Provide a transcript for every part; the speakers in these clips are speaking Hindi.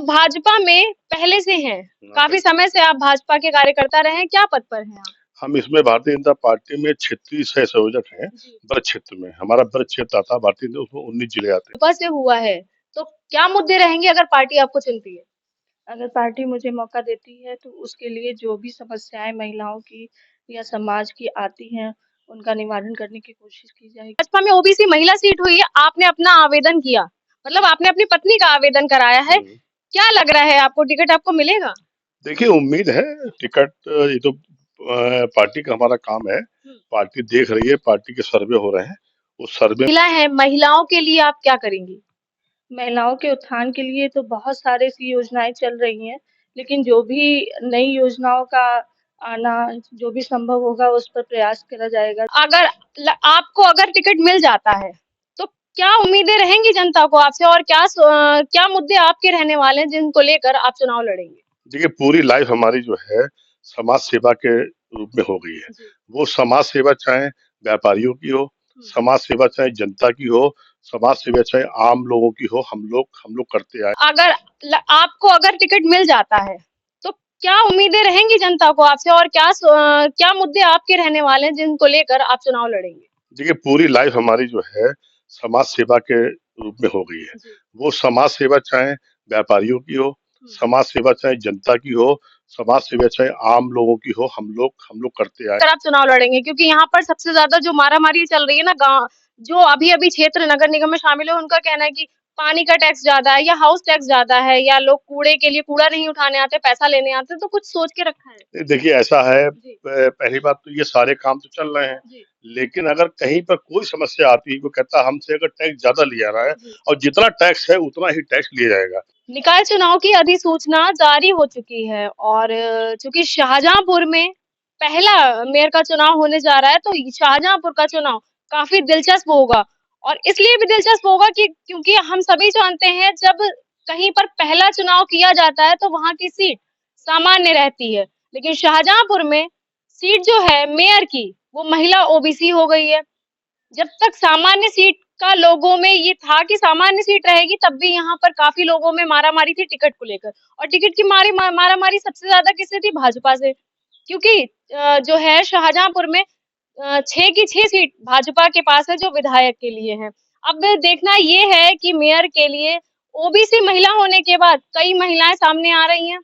भाजपा में पहले से हैं, काफी समय से आप भाजपा के कार्यकर्ता रहे हैं, क्या पद पर हैं आप? हम इसमें भारतीय जनता पार्टी में क्षेत्रीय सह संयोजक हैं। ब्रज क्षेत्र में हमारा ब्रज क्षेत्र आता है, भारतीय उसमें 19 जिले आते हैं। भाजपा से हुआ है, तो क्या मुद्दे रहेंगे अगर पार्टी आपको चुनती है? अगर पार्टी मुझे मौका देती है तो उसके लिए जो भी समस्याएं महिलाओं की या समाज की आती हैं उनका निवारण करने की कोशिश की जाएगी। भाजपा में ओबीसी महिला सीट हुई है, आपने अपना आवेदन किया, मतलब आपने अपनी पत्नी का आवेदन कराया है, क्या लग रहा है आपको, टिकट आपको मिलेगा? देखिए, उम्मीद है टिकट। ये तो पार्टी का हमारा काम है। पार्टी देख रही है, पार्टी के सर्वे हो रहे हैं, उस सर्वे महिला है, महिलाओं के लिए आप क्या करेंगी? महिलाओं के उत्थान के लिए तो बहुत सारे सी योजनाएं चल रही हैं, लेकिन जो भी नई योजनाओं का आना जो भी संभव होगा उस पर प्रयास करा जाएगा। अगर आपको अगर टिकट मिल जाता है तो क्या उम्मीदें रहेंगी जनता को आपसे, और क्या मुद्दे आपके रहने वाले हैं जिनको लेकर आप चुनाव लड़ेंगे? देखिए, पूरी लाइफ हमारी जो है समाज सेवा के रूप में हो गई है। वो समाज सेवा चाहे व्यापारियों की हो, समाज सेवा चाहे जनता की हो, समाज सेवा चाहे आम लोगों की हो, हम लोग करते आए। अगर आपको अगर टिकट मिल जाता है तो क्या उम्मीदें रहेंगी जनता को आपसे, और क्या मुद्दे आपके रहने वाले हैं जिनको लेकर आप चुनाव लड़ेंगे? देखिए, पूरी लाइफ हमारी जो है समाज सेवा के रूप में हो गई है। वो समाज सेवा चाहे व्यापारियों की हो, समाज सेवा चाहे जनता की हो, समाज सेवा चाहे आम लोगों की हो, हम लोग करते आए। अगर आप चुनाव लड़ेंगे, क्योंकि यहाँ पर सबसे ज्यादा जो मारामारी चल रही है ना, गांव जो अभी क्षेत्र नगर निगम में शामिल है, उनका कहना है कि पानी का टैक्स ज्यादा है या हाउस टैक्स ज्यादा है, या लोग कूड़े के लिए कूड़ा नहीं उठाने आते, पैसा लेने आते, तो कुछ सोच के रखा है? देखिए, ऐसा है, पहली बात तो ये सारे काम तो चल रहे हैं, लेकिन अगर कहीं पर कोई समस्या आती है, कोई कहता है हमसे अगर टैक्स ज्यादा लिया रहा है, और जितना टैक्स है उतना ही टैक्स लिया जाएगा। निकाय चुनाव की अधिसूचना जारी हो चुकी है, और चूंकि शाहजहांपुर में पहला मेयर का चुनाव होने जा रहा है, तो शाहजहांपुर का चुनाव काफी दिलचस्प होगा, और इसलिए भी दिलचस्प होगा कि क्योंकि हम सभी जानते हैं जब कहीं पर पहला चुनाव किया जाता है तो वहां की सीट सामान्य रहती है, लेकिन शाहजहांपुर में सीट जो है मेयर की वो महिला ओबीसी हो गई है। जब तक सामान्य सीट का लोगों में ये था कि सामान्य सीट रहेगी, तब भी यहाँ पर काफी लोगों में मारामारी थी टिकट को लेकर, और टिकट की मारामारी सबसे ज्यादा किससे थी? भाजपा से, क्योंकि जो है शाहजहांपुर में 6 की 6 सीट भाजपा के पास है जो विधायक के लिए है। अब देखना ये है कि मेयर के लिए ओबीसी महिला होने के बाद कई महिलाएं सामने आ रही हैं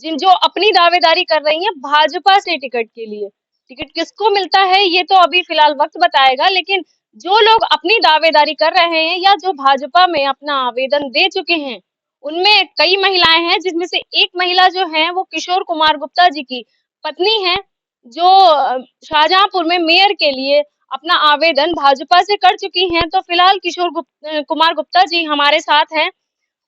जिन जो अपनी दावेदारी कर रही हैं भाजपा से टिकट के लिए। टिकट किसको मिलता है ये तो अभी फिलहाल वक्त बताएगा, लेकिन जो लोग अपनी दावेदारी कर रहे हैं या जो भाजपा में अपना आवेदन दे चुके हैं, उनमें कई महिलाएं हैं, जिसमें से एक महिला जो है वो किशोर कुमार गुप्ता जी की पत्नी है, जो शाहजहांपुर में मेयर के लिए अपना आवेदन भाजपा से कर चुकी हैं। तो फिलहाल कुमार गुप्ता जी हमारे साथ हैं,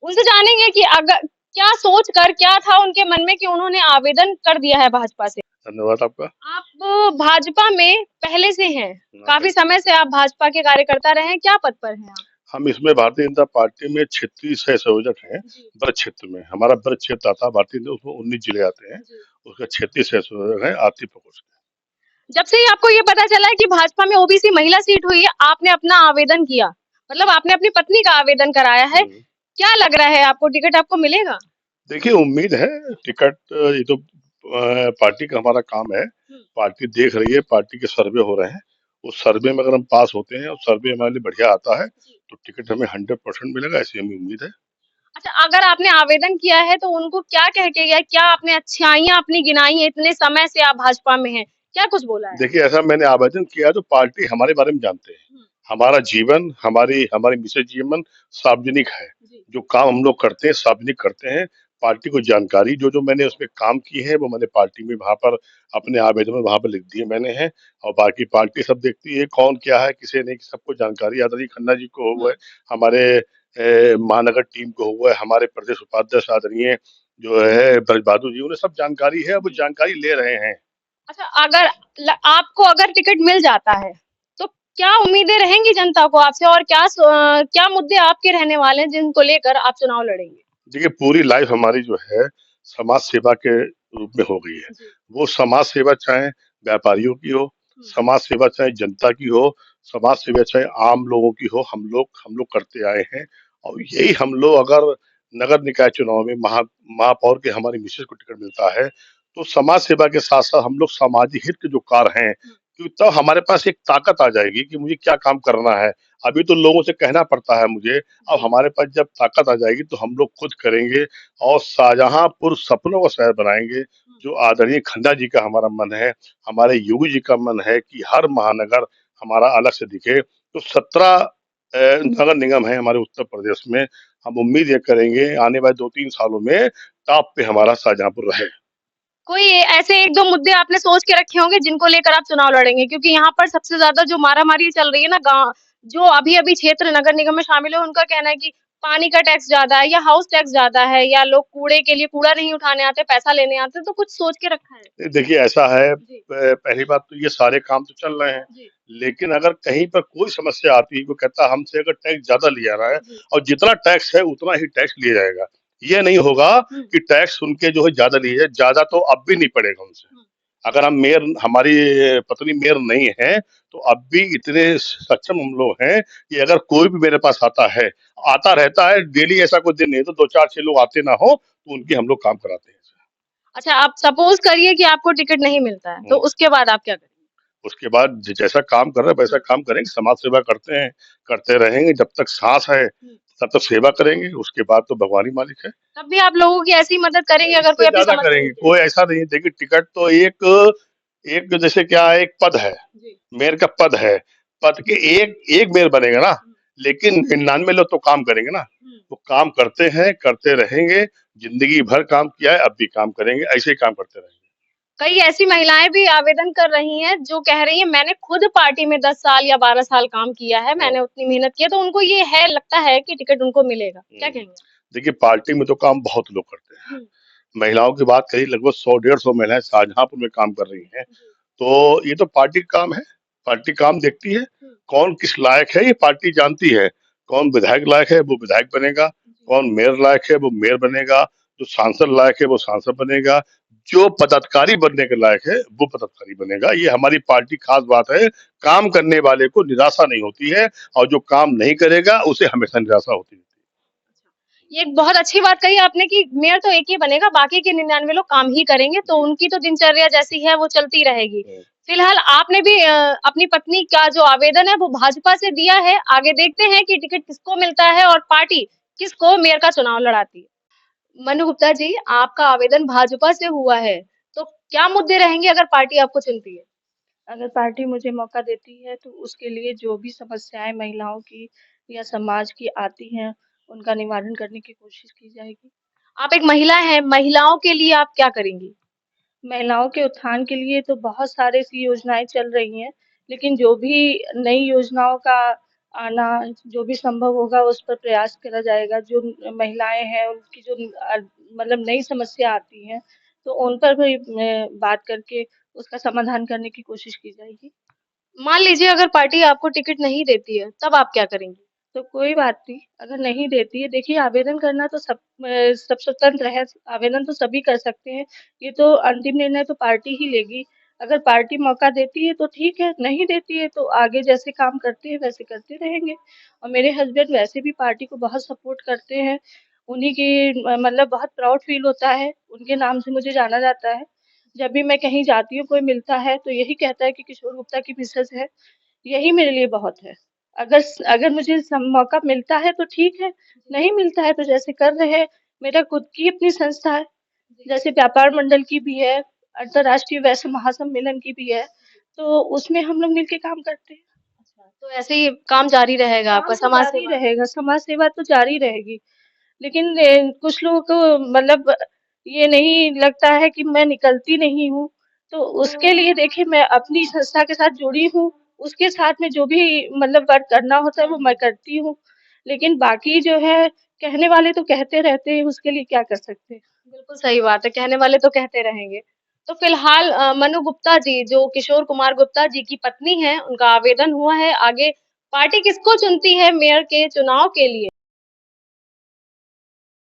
उनसे जानेंगे कि अगर क्या सोच कर, क्या था उनके मन में कि उन्होंने आवेदन कर दिया है भाजपा से। धन्यवाद आपका। आप भाजपा में पहले से हैं, काफी समय से आप भाजपा के कार्यकर्ता रहे हैं, क्या पद पर हैं आप? हम इसमें भारतीय जनता पार्टी में क्षेत्रीय सह संयोजक हैं। ब्रज क्षेत्र में हमारा ब्रज क्षेत्र आता है, भारतीय उसमें 19 जिले आते हैं, उसका क्षेत्रीय सह संयोजक है आरती प्रकोष्ठ। जब से ही आपको ये पता चला है कि भाजपा में ओबीसी महिला सीट हुई है, आपने अपना आवेदन किया, मतलब आपने अपनी पत्नी का आवेदन कराया है, क्या लग रहा है आपको, टिकट आपको मिलेगा? देखिए, उम्मीद है टिकट। ये तो पार्टी का हमारा काम है। पार्टी देख रही है, पार्टी के सर्वे हो रहे हैं, उस सर्वे में अगर हम पास होते हैं और सर्वे हमारे लिए बढ़िया आता है तो टिकट हमें 100% मिलेगा, ऐसी हमें उम्मीद है। अच्छा, अगर आपने आवेदन किया है तो उनको क्या कह के गया, क्या आपने अच्छाइयां अपनी गिनाई है, इतने समय से आप भाजपा में हैं, क्या कुछ बोला है? देखिए, ऐसा मैंने आवेदन किया तो पार्टी हमारे बारे में जानते हैं, हमारा जीवन, हमारी हमारी मिसेज जीवन सार्वजनिक है, जो काम हम लोग करते हैं सार्वजनिक करते हैं। पार्टी को जानकारी जो जो मैंने उसमें काम किए हैं वो मैंने पार्टी में वहां पर अपने आवेदन में वहां पर लिख दिए मैंने हैं, और बाकी पार्टी सब देखती है कौन क्या है, किसे नहीं, सबको जानकारी आदरणीय खन्ना जी को हुआ है, हमारे महानगर टीम को हुआ है, हमारे प्रदेश उपाध्यक्ष आदरणीय जो है ब्रज बहादुर जी, उन्हें सब जानकारी है, वो जानकारी ले रहे हैं। अच्छा, अगर आपको अगर टिकट मिल जाता है तो क्या उम्मीदें रहेंगी जनता को आपसे, और क्या मुद्दे आपके रहने वाले हैं जिनको लेकर आप चुनाव लड़ेंगे? देखिए, पूरी लाइफ हमारी जो है समाज सेवा के रूप में हो गई है। वो समाज सेवा चाहे व्यापारियों की हो, समाज सेवा चाहे जनता की हो, समाज सेवा चाहे आम लोगों की हो, हम लोग करते आए हैं, और यही हम लोग अगर नगर निकाय चुनाव में महापौर के हमारी मिसेज को टिकट मिलता है, तो समाज सेवा के साथ साथ हम लोग सामाजिक हित के जो कार्य हैं, क्योंकि तब हमारे पास एक ताकत आ जाएगी कि मुझे क्या काम करना है। अभी तो लोगों से कहना पड़ता है मुझे, अब हमारे पास जब ताकत आ जाएगी तो हम लोग खुद करेंगे और शाहजहांपुर सपनों का शहर बनाएंगे। जो आदरणीय खन्ना जी का हमारा मन है, हमारे योगी जी का मन है कि हर महानगर हमारा अलग से दिखे। तो 17 नगर निगम है हमारे उत्तर प्रदेश में। हम उम्मीद ये करेंगे आने वाले 2-3 सालों में टॉप पे हमारा शाहजहांपुर रहे। कोई ऐसे 1-2 मुद्दे आपने सोच के रखे होंगे जिनको लेकर आप चुनाव लड़ेंगे, क्योंकि यहाँ पर सबसे ज्यादा जो मारामारी चल रही है ना, गांव जो अभी-अभी क्षेत्र नगर निगम में शामिल है उनका कहना है कि पानी का टैक्स ज्यादा है या हाउस टैक्स ज्यादा है या लोग कूड़े के लिए कूड़ा नहीं उठाने आते, पैसा लेने आते, तो कुछ सोच के रखा है? देखिए ऐसा है, जी, पहली बात तो ये सारे काम तो चल रहे हैं, जी, लेकिन अगर कहीं पर कोई समस्या आती है, कोई कहता है हमसे अगर टैक्स ज्यादा लिया रहा है जी। और जितना टैक्स है उतना ही टैक्स लिया जाएगा। ये नहीं होगा कि टैक्स उनके जो है ज्यादा लिए जाए, ज्यादा तो अब भी नहीं पड़ेगा उनसे। अगर हम मेयर, हमारी पत्नी मेयर नहीं है, तो अब भी इतने सक्षम हम लोग हैं कि अगर कोई भी मेरे पास आता रहता है डेली, ऐसा कोई दिन नहीं तो 2-4-6 लोग आते ना हो तो उनके हम लोग काम कराते हैं। अच्छा, आप सपोज करिए कि आपको टिकट नहीं मिलता है, तो हम्म। उसके बाद आप क्या करेंगे? उसके बाद जैसा काम कर रहे हैं वैसा काम करेंगे, समाज सेवा करते हैं, करते रहेंगे जब तक सांस है, तब तक सेवा करेंगे, उसके बाद तो भगवान ही मालिक है। तब भी आप लोगों की ऐसी मदद करेंगे अगर कोई इससे अपनी ज्यादा समस्या करेंगे, लेके आए? कोई ऐसा नहीं है। देखिए टिकट तो एक एक जैसे क्या है, एक पद है, जी। मेयर का पद है, पद के एक एक मेयर बनेगा ना, लेकिन 99 लोग तो काम करेंगे ना, तो काम करते हैं, करते रहेंगे, जिंदगी भर काम किया है, अब भी काम करेंगे, ऐसे ही काम करते रहेंगे। कई ऐसी महिलाएं भी आवेदन कर रही हैं जो कह रही हैं मैंने खुद पार्टी में 10 साल या 12 साल काम किया है, मैंने उतनी मेहनत की है, तो उनको ये है, लगता है कि टिकट उनको मिलेगा। क्या कहेंगे? देखिए पार्टी में तो काम बहुत लोग करते हैं। हुँ, महिलाओं की बात कही, लगभग 100-150 महिलाएं शाहजहांपुर में काम कर रही हैं। तो ये तो पार्टी का काम है, पार्टी काम देखती है, कौन किस लायक है ये पार्टी जानती है। कौन विधायक लायक है वो विधायक बनेगा, कौन मेयर लायक है वो मेयर बनेगा, जो सांसद लायक है वो सांसद बनेगा, जो पदाधिकारी बनने के लायक है वो पदाधिकारी बनेगा। ये हमारी पार्टी खास बात है, काम करने वाले को निराशा नहीं होती है और जो काम नहीं करेगा उसे हमेशा निराशा होती है। ये एक बहुत अच्छी बात कही आपने कि मेयर तो एक ही बनेगा, बाकी के 99 लोग काम ही करेंगे, तो उनकी तो दिनचर्या जैसी है वो चलती रहेगी। फिलहाल आपने भी अपनी पत्नी का जो आवेदन है वो भाजपा से दिया है, आगे देखते हैं कि टिकट किसको मिलता है और पार्टी किसको मेयर का चुनाव लड़ाती है। मनु गुप्ता जी, आपका आवेदन भाजपा से हुआ है, तो क्या मुद्दे रहेंगे अगर पार्टी आपको चुनती है? अगर पार्टी मुझे मौका देती है तो उसके लिए जो भी समस्याएँ महिलाओं की या समाज की आती हैं, उनका निवारण करने की कोशिश की जाएगी। आप एक महिला हैं, महिलाओं के लिए आप क्या करेंगी? महिलाओं के उत्थान के लिए तो बहुत सारे ऐसी योजनाएँ चल रही हैं, लेकिन जो भी नई योजनाओं का आना, जो भी संभव होगा उस पर प्रयास करा जाएगा। जो महिलाएँ हैं उनकी जो मतलब नई समस्या आती हैं, तो उन पर भी बात करके उसका समाधान करने की कोशिश की जाएगी। मान लीजिए अगर पार्टी आपको टिकट नहीं देती है, तब आप क्या करेंगी? तो कोई बात नहीं, अगर नहीं देती है देखिए आवेदन करना तो सब स्वतंत्र है, आवेदन तो सभी कर सकते हैं, ये तो अंतिम निर्णय तो पार्टी ही लेगी। अगर पार्टी मौका देती है तो ठीक है, नहीं देती है तो आगे जैसे काम करते हैं वैसे करते रहेंगे। और मेरे हस्बैंड वैसे भी पार्टी को बहुत सपोर्ट करते हैं, उन्हीं की मतलब बहुत प्राउड फील होता है, उनके नाम से मुझे जाना जाता है। जब भी मैं कहीं जाती हूँ, कोई मिलता है तो यही कहता है कि किशोर गुप्ता की मिसेज़ है, यही मेरे लिए बहुत है। अगर मुझे मौका मिलता है तो ठीक है, नहीं मिलता है तो जैसे कर रहे हैं, मेरा खुद की अपनी संस्था है, जैसे व्यापार मंडल की भी है, अंतर्राष्ट्रीय वैश्य महासम्मेलन की भी है, तो उसमें हम लोग मिलके काम करते हैं। तो ऐसे ही काम जारी रहेगा आपका काम तो समाज जारी सेवा? रहेगा, समाज सेवा तो जारी रहेगी, लेकिन कुछ लोगों को मतलब ये नहीं लगता है कि मैं निकलती नहीं हूँ, तो उसके लिए देखिए मैं अपनी संस्था के साथ जुड़ी हूँ, उसके साथ में जो भी मतलब वर्क करना होता है वो मैं करती हूँ। लेकिन बाकी जो है कहने वाले तो कहते रहते हैं, उसके लिए क्या कर सकते हैं। बिल्कुल सही बात है, कहने वाले तो कहते रहेंगे। तो फिलहाल मनु गुप्ता जी जो किशोर कुमार गुप्ता जी की पत्नी हैं, उनका आवेदन हुआ है, आगे पार्टी किसको चुनती है मेयर के चुनाव के लिए